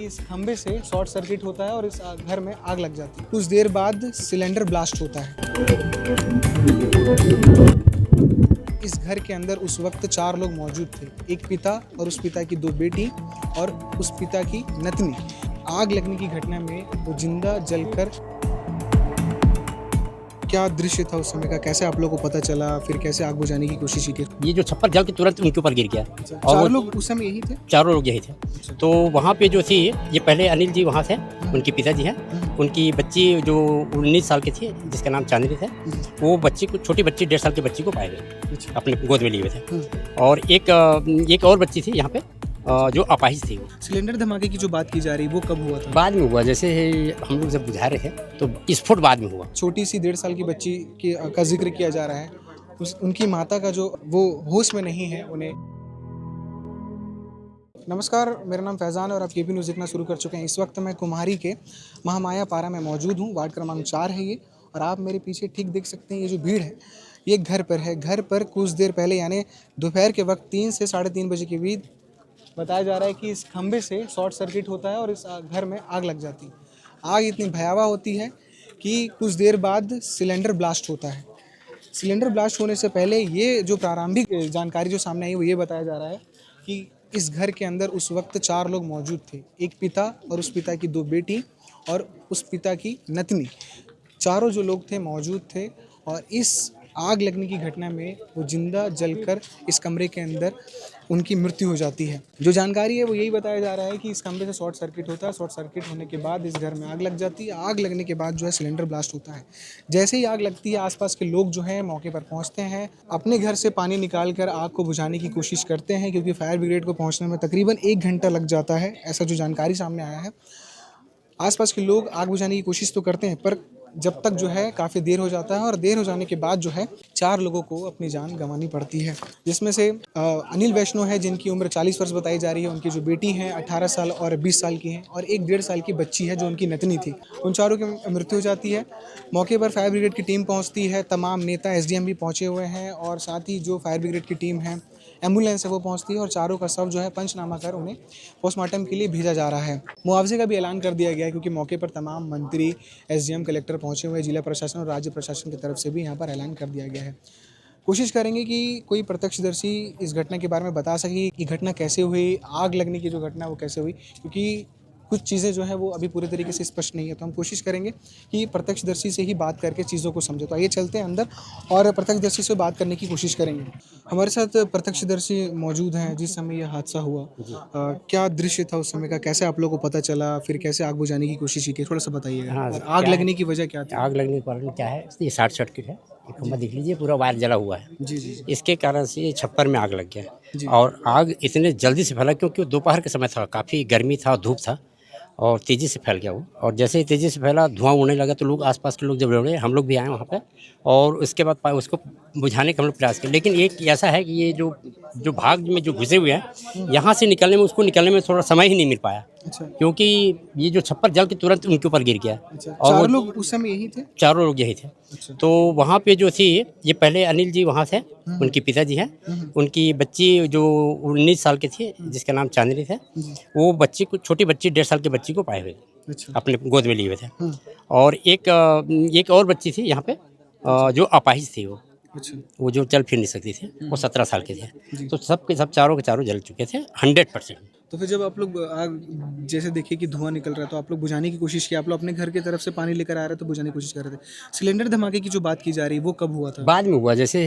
कि इस खंभे से शॉर्ट सर्किट होता है और इस घर में आग लग जाती है। कुछ देर बाद सिलेंडर ब्लास्ट होता है। इस घर के अंदर उस वक्त 4 लोग मौजूद थे, एक पिता और उस पिता की 2 बेटी और उस पिता की नतनी। आग लगने की घटना में वो जिंदा जलकर, क्या दृश्य था उस समय का, कैसे आप लोगों को पता चला, फिर कैसे आग बुझाने की कोशिश की? ये जो छप्पर जल के तुरंत उनके ऊपर गिर गया। और 4 वो लोग उस समय यही थे? चारों लोग यही थे। तो वहाँ पे जो थी, ये पहले अनिल जी वहाँ थे, उनके पिताजी हैं, उनकी बच्ची जो 19 साल की थी जिसका नाम चांदनी थे, वो बच्ची को, छोटी बच्ची 1.5 साल की बच्ची को पाए गए, अपने गोद में लिए हुए थे। और एक और बच्ची थी यहाँ पे जो अपाहिज थी। सिलेंडर धमाके की जो बात की जा रही है वो कब हुआ था? बाद में हुआ, जैसे हम लोग जब बुझा रहे थे तो स्फोट बाद में हुआ। छोटी सी 1.5 साल की बच्ची का जिक्र किया जा रहा है, उनकी माता का जो वो होश में नहीं है उन्हें। नमस्कार, मेरा नाम फैज़ान और आप केपी न्यूज़ देखना शुरू कर चुके हैं। इस वक्त मैं कुम्हारी के महामाया पारा में मौजूद हूँ। वार्ड क्रमांक 4 है ये, और आप मेरे पीछे ठीक देख सकते हैं ये जो भीड़ है ये घर पर है। घर पर कुछ देर पहले यानी दोपहर के वक्त 3 से 3:30 बजे के बीच बताया जा रहा है कि इस खंभे से शॉर्ट सर्किट होता है और इस घर में आग लग जाती है। आग इतनी भयावह होती है कि कुछ देर बाद सिलेंडर ब्लास्ट होता है। सिलेंडर ब्लास्ट होने से पहले ये जो प्रारंभिक जानकारी जो सामने आई वो ये बताया जा रहा है कि इस घर के अंदर उस वक्त 4 लोग मौजूद थे, एक पिता और उस पिता की 2 बेटी और उस पिता की नतनी। चारों जो लोग थे मौजूद थे, और इस आग लगने की घटना में वो जिंदा जलकर इस कमरे के अंदर उनकी मृत्यु हो जाती है। जो जानकारी है वो यही बताया जा रहा है कि इस कमरे से शॉर्ट सर्किट होता है, शॉर्ट सर्किट होने के बाद इस घर में आग लग जाती है। आग लगने के बाद जो है सिलेंडर ब्लास्ट होता है। जैसे ही आग लगती है आसपास के लोग जो हैं मौके पर पहुंचते हैं, अपने घर से पानी निकाल कर आग को बुझाने की कोशिश करते हैं, क्योंकि फायर ब्रिगेड को पहुँचने में तकरीबन 1 घंटा लग जाता है, ऐसा जो जानकारी सामने आया है। आसपास के लोग आग बुझाने की कोशिश तो करते हैं, पर जब तक जो है काफ़ी देर हो जाता है, और देर हो जाने के बाद जो है 4 लोगों को अपनी जान गंवानी पड़ती है, जिसमें से अनिल वैष्णो है जिनकी उम्र 40 वर्ष बताई जा रही है। उनकी जो बेटी हैं 18 साल और 20 साल की हैं, और एक 1.5 साल की बच्ची है जो उनकी नतनी थी। उन चारों की मृत्यु हो जाती है। मौके पर फायर ब्रिगेड की टीम पहुँचती है, तमाम नेता SDM भी पहुँचे हुए हैं, और साथ ही जो फायर ब्रिगेड की टीम है, एम्बुलेंस है, वो पहुंचती है, और चारों का शव जो है पंचनामा कर उन्हें पोस्टमार्टम के लिए भेजा जा रहा है। मुआवजे का भी ऐलान कर दिया गया है, क्योंकि मौके पर तमाम मंत्री, SDM, कलेक्टर पहुंचे हुए हैं। जिला प्रशासन और राज्य प्रशासन की तरफ से भी यहाँ पर ऐलान कर दिया गया है। कोशिश करेंगे कि कोई प्रत्यक्षदर्शी इस घटना के बारे में बता सके कि घटना कैसे हुई, आग लगने की जो घटना वो कैसे हुई, क्योंकि कुछ चीज़ें जो हैं वो अभी पूरे तरीके से स्पष्ट नहीं है। तो हम कोशिश करेंगे कि प्रत्यक्षदर्शी से ही बात करके चीज़ों को समझे। तो आइए चलते हैं अंदर और प्रत्यक्षदर्शी से बात करने की कोशिश करेंगे। हमारे साथ प्रत्यक्षदर्शी मौजूद हैं जिस समय यह हादसा हुआ। क्या दृश्य था उस समय का, कैसे आप लोगों को पता चला, फिर कैसे आग बुझाने की कोशिश की, थोड़ा सा बताइएगा। हाँ, और आग लगने की वजह क्या थी? आग लगने के कारण क्या है, ये शॉर्ट सर्किट है। ये खंभा देख लीजिए, पूरा वायर जला हुआ है। जी जी जी इसके कारण से ये छप्पर में आग लग जी। गया, और आग इतने जल्दी से फैला क्योंकि दोपहर के समय था, काफ़ी गर्मी था, धूप था, और तेज़ी से फैल गया वो। और जैसे ही तेज़ी से फैला, धुआं उड़ने लगा, तो लोग, आसपास के लोग जब दौड़े, हम लोग भी आए वहाँ पे, और उसके बाद उसको बुझाने का हम लोग प्रयास किए। लेकिन एक ऐसा है कि ये जो जो भाग में जो घुसे हुए हैं, यहाँ से निकलने में, उसको निकलने में थोड़ा समय ही नहीं मिल पाया, अच्छा क्योंकि ये जो छप्पर जल के तुरंत उनके ऊपर गिर गया। अच्छा। और 4 वो लोग उस समय यही थे? चारों लोग यही थे। अच्छा। तो वहाँ पे जो थी, ये पहले अनिल जी वहाँ थे, उनके पिताजी हैं, उनकी बच्ची जो 19 साल की थी जिसका नाम चांदनी थे, वो बच्ची को, छोटी बच्ची 1.5 साल की बच्ची को पाए हुए, अच्छा। अपने गोद में लिए हुए थे। और एक और बच्ची थी यहाँ पे जो अपाहिज थी, अच्छा। वो जो चल फिर नहीं सकती थी, वो 17 साल के थे। जी। तो सब के सब चारों के चारों जल चुके थे 100%। तो फिर जब आप लोग आग जैसे देखे कि धुआं निकल रहा है, तो आप लोग बुझाने की कोशिश की, आप लोग अपने घर की तरफ से पानी लेकर आ रहे थे, बुझाने की कोशिश कर रहे थे। सिलेंडर धमाके की जो बात की जा रही है वो कब हुआ था? बाद में हुआ, जैसे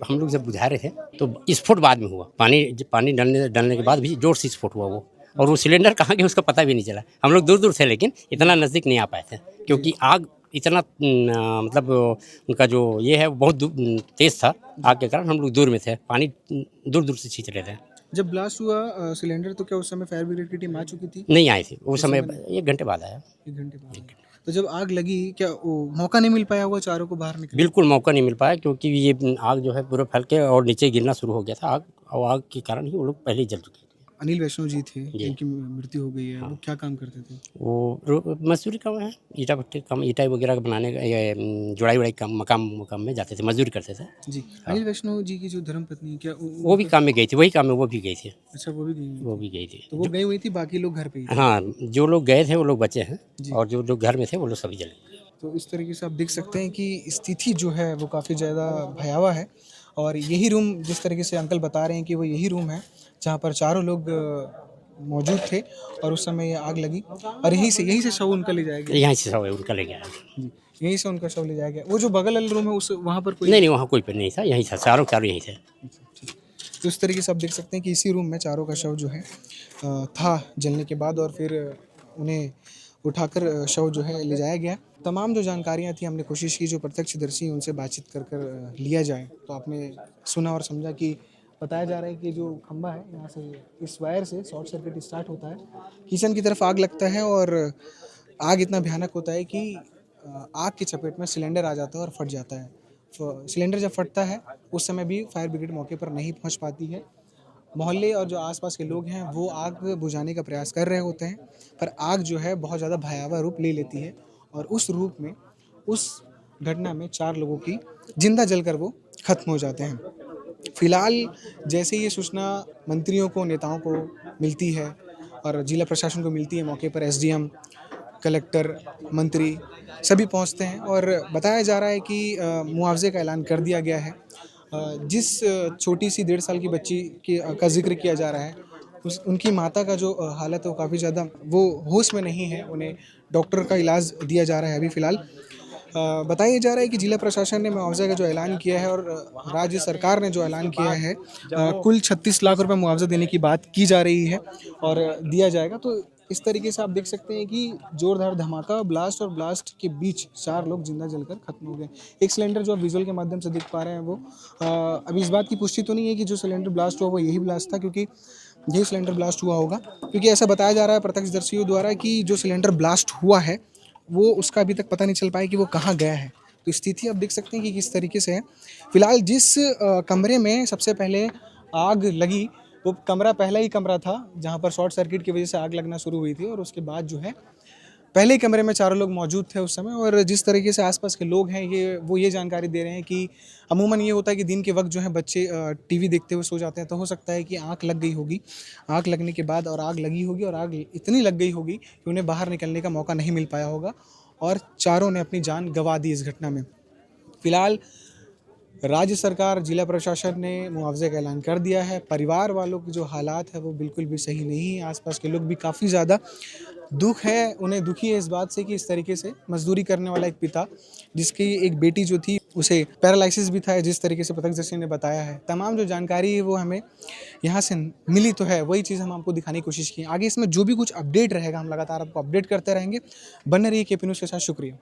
हम लोग जब बुझा रहे थे तो स्फोट बाद में हुआ। पानी डालने के बाद भी जोर से स्फोट हुआ वो, और वो सिलेंडर कहाँ गया उसका पता भी नहीं चला। हम लोग दूर दूर थे, लेकिन इतना नज़दीक नहीं आ पाए थे, क्योंकि आग इतना मतलब उनका जो ये है वो बहुत तेज़ था। आग के कारण हम लोग दूर में थे, पानी दूर दूर से खींच रहे थे। जब ब्लास्ट हुआ सिलेंडर, तो क्या उस समय फायर ब्रिगेड की टीम आ चुकी थी? नहीं आई थी उस उस समय, समय 1 घंटे बाद आया। 1 घंटे बाद। तो जब आग लगी, क्या वो मौका नहीं मिल पाया हुआ चारों को बाहर निकलने? बिल्कुल मौका नहीं मिल पाया, क्योंकि ये आग जो है पूरा फैल के और नीचे गिरना शुरू हो गया था आग, और आग के कारण ही वो लोग पहले ही जल चुके थे। अनिल वैष्णव जी थे जी। जिनकी मृत्यु हो गई है, वो क्या काम करते थे? वो मजदूरी काम है, ईटा भट्टे काम, ईटा वगैरह बनाने का, ये जुड़ाई वड़ाई काम, मकाम में जाते थे, मजदूरी करते थे। जी, हाँ। अनिल वैष्णव जी की जो धर्मपत्नी क्या वो भी काम में गई थी, वही काम में वो भी गई थी। अच्छा, वो भी गई हुई वो थी। भी गई थी तो वो गई हुई थी, बाकी लोग घर पे ही थे। हाँ, जो लोग गए थे वो लोग बचे हैं, जी। और जो लोग घर में थे वो लोग सभी जले गए। तो इस तरीके से आप देख सकते हैं कि स्थिति जो है वो काफ़ी ज़्यादा भयावह है। और यही रूम, जिस तरीके से अंकल बता रहे हैं कि वो यही रूम है जहाँ पर चारों लोग मौजूद थे और उस समय ये आग लगी, और यहीं से शव उनका ले जाया गया। यहाँ से सब उनका ले गया। जी, यहीं से उनका शव ले जाया गया। वो जो बगल वाला रूम है उस वहाँ पर कोई नहीं नहीं, वहाँ कोई पर नहीं था, यहीं था, चारों चारों यहीं थे। अच्छा, ठीक। तो इस तरीके से आप देख सकते हैं कि इसी रूम में चारों का शव जो है था जलने के बाद, और फिर उन्हें उठाकर शव जो है ले जाया गया। तमाम जो जानकारियाँ थी हमने कोशिश की जो प्रत्यक्षदर्शी हैं उनसे बातचीत कर कर लिया जाए। तो आपने सुना और समझा कि बताया जा रहा है कि जो खंभा है यहाँ से, इस वायर से शॉर्ट सर्किट स्टार्ट होता है, किचन की तरफ आग लगता है, और आग इतना भयानक होता है कि आग की चपेट में सिलेंडर आ जाता है और फट जाता है। सिलेंडर जब फटता है उस समय भी फायर ब्रिगेड मौके पर नहीं पहुंच पाती है। मोहल्ले और जो आसपास के लोग हैं वो आग बुझाने का प्रयास कर रहे होते हैं, पर आग जो है बहुत ज़्यादा भयावह रूप ले लेती है, और उस रूप में, उस घटना में 4 लोगों की जिंदा जलकर वो खत्म हो जाते हैं। फिलहाल जैसे ये सूचना मंत्रियों को, नेताओं को मिलती है और जिला प्रशासन को मिलती है, मौके पर एसडीएम, कलेक्टर, मंत्री सभी पहुंचते हैं, और बताया जा रहा है कि मुआवजे का ऐलान कर दिया गया है। जिस छोटी सी 1.5 साल की बच्ची का जिक्र किया जा रहा है, उनकी माता का जो हालत है वो काफ़ी ज़्यादा, वो होश में नहीं है, उन्हें डॉक्टर का इलाज दिया जा रहा है अभी फ़िलहाल। बताया जा रहा है कि जिला प्रशासन ने मुआवजे का जो ऐलान किया है, और राज्य सरकार ने जो ऐलान किया है, कुल 36 लाख रुपए मुआवजा देने की बात की जा रही है और दिया जाएगा। तो इस तरीके से आप देख सकते हैं कि जोरदार धमाका, ब्लास्ट, और ब्लास्ट के बीच 4 लोग जिंदा जलकर खत्म हो गए। एक सिलेंडर जो आप विजुअल के माध्यम से देख पा रहे हैं वो अभी इस बात की पुष्टि तो नहीं है कि जो सिलेंडर ब्लास्ट हुआ वो यही ब्लास्ट था, क्योंकि यही सिलेंडर ब्लास्ट हुआ होगा, क्योंकि ऐसा बताया जा रहा है प्रत्यक्षदर्शियों द्वारा कि जो सिलेंडर ब्लास्ट हुआ है वो उसका अभी तक पता नहीं चल पाया कि वो कहाँ गया है। तो स्थिति आप देख सकते हैं कि किस तरीके से है। फिलहाल जिस कमरे में सबसे पहले आग लगी, वो कमरा पहला ही कमरा था जहाँ पर शॉर्ट सर्किट की वजह से आग लगना शुरू हुई थी, और उसके बाद जो है पहले ही कमरे में 4 लोग मौजूद थे उस समय। और जिस तरीके से आसपास के लोग हैं ये जानकारी दे रहे हैं कि अमूमन ये होता है कि दिन के वक्त जो है बच्चे टीवी देखते हुए सो जाते हैं, तो हो सकता है कि आग लग गई होगी, आग लगने के बाद और आग लगी होगी, और आग इतनी लग गई होगी कि उन्हें बाहर निकलने का मौका नहीं मिल पाया होगा, और चारों ने अपनी जान गंवा दी इस घटना में। फिलहाल राज्य सरकार, जिला प्रशासन ने मुआवजे का ऐलान कर दिया है। परिवार वालों की जो हालात है वो बिल्कुल भी सही नहीं है। आसपास के लोग भी काफ़ी ज़्यादा दुख है, उन्हें दुखी है इस बात से कि इस तरीके से मजदूरी करने वाला एक पिता, जिसकी एक बेटी जो थी उसे पैरालिसिस भी था, जिस तरीके से प्रत्यक्षदर्शी ने बताया है। तमाम जो जानकारी है वो हमें यहाँ से मिली तो है, वही चीज़ हम आपको दिखाने की कोशिश की। आगे इसमें जो भी कुछ अपडेट रहेगा हम लगातार आपको अपडेट करते रहेंगे। बने रहिए केपी न्यूज़ के साथ। शुक्रिया।